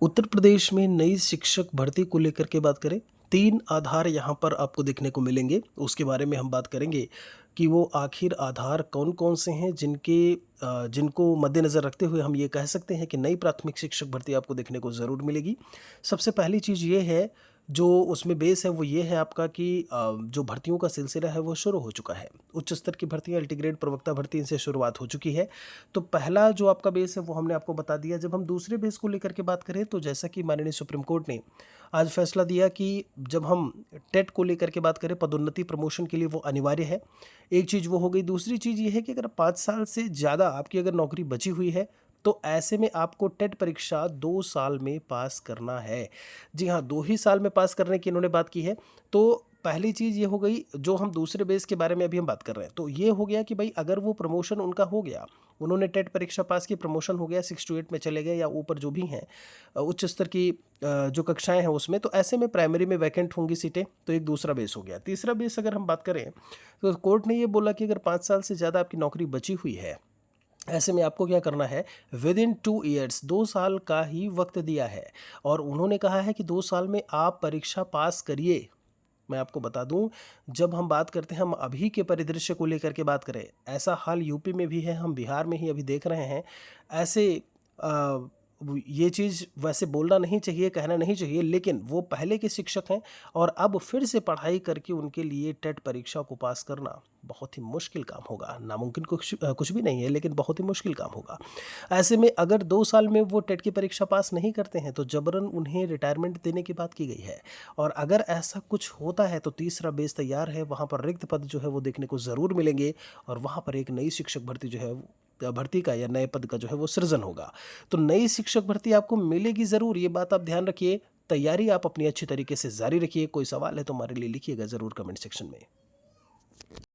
उत्तर प्रदेश में नई शिक्षक भर्ती को लेकर के बात करें, 3 आधार यहाँ पर आपको देखने को मिलेंगे। उसके बारे में हम बात करेंगे कि वो आखिर आधार कौन-कौन से हैं जिनको मद्देनज़र रखते हुए हम ये कह सकते हैं कि नई प्राथमिक शिक्षक भर्ती आपको देखने को ज़रूर मिलेगी। सबसे पहली चीज़ ये है, जो उसमें बेस है वो ये है आपका कि जो भर्तियों का सिलसिला है वो शुरू हो चुका है। उच्च स्तर की भर्तियाँ, अल्टीग्रेड प्रवक्ता भर्ती, इनसे शुरुआत हो चुकी है। तो पहला जो आपका बेस है वो हमने आपको बता दिया। जब हम दूसरे बेस को लेकर के बात करें तो जैसा कि माननीय सुप्रीम कोर्ट ने आज फैसला दिया कि जब हम टेट को लेकर के बात करें, पदोन्नति प्रमोशन के लिए वो अनिवार्य है। एक चीज़ वो हो गई। दूसरी चीज़ ये है कि अगर 5 साल से ज़्यादा आपकी अगर नौकरी बची हुई है तो ऐसे में आपको टेट परीक्षा 2 साल में पास करना है। जी हाँ, 2 ही साल में पास करने की इन्होंने बात की है। तो पहली चीज़ ये हो गई, जो हम दूसरे बेस के बारे में अभी हम बात कर रहे हैं। तो ये हो गया कि भाई अगर वो प्रमोशन उनका हो गया, उन्होंने टेट परीक्षा पास की, प्रमोशन हो गया, 6 टू 8 में चले गए या ऊपर जो भी हैं उच्च स्तर की जो कक्षाएँ हैं उसमें, तो ऐसे में प्राइमरी में वैकेंट होंगी सीटें, तो एक दूसरा बेस हो गया। तीसरा बेस अगर हम बात करें, तो कोर्ट ने ये बोला कि अगर 5 साल से ज़्यादा आपकी नौकरी बची हुई है, ऐसे में आपको क्या करना है, विद इन 2 ईयर्स, 2 साल का ही वक्त दिया है और उन्होंने कहा है कि 2 साल में आप परीक्षा पास करिए। मैं आपको बता दूं, जब हम बात करते हैं, हम अभी के परिदृश्य को लेकर के बात करें, ऐसा हाल यूपी में भी है, हम बिहार में ही अभी देख रहे हैं। ऐसे ये चीज़ वैसे बोलना नहीं चाहिए, कहना नहीं चाहिए, लेकिन वो पहले के शिक्षक हैं और अब फिर से पढ़ाई करके उनके लिए टेट परीक्षा को पास करना बहुत ही मुश्किल काम होगा। नामुमकिन कुछ भी नहीं है, लेकिन बहुत ही मुश्किल काम होगा। ऐसे में अगर 2 साल में वो टेट की परीक्षा पास नहीं करते हैं तो जबरन उन्हें रिटायरमेंट देने की बात की गई है। और अगर ऐसा कुछ होता है तो तीसरा बेस तैयार है, वहाँ पर रिक्त पद जो है वो देखने को ज़रूर मिलेंगे और वहाँ पर एक नई शिक्षक भर्ती जो है भर्ती का या नए पद का जो है वो सृजन होगा। तो नई शिक्षक भर्ती आपको मिलेगी ज़रूर, ये बात आप ध्यान रखिए। तैयारी आप अपनी अच्छी तरीके से जारी रखिए। कोई सवाल है तो हमारे लिए लिखिएगा ज़रूर कमेंट सेक्शन में।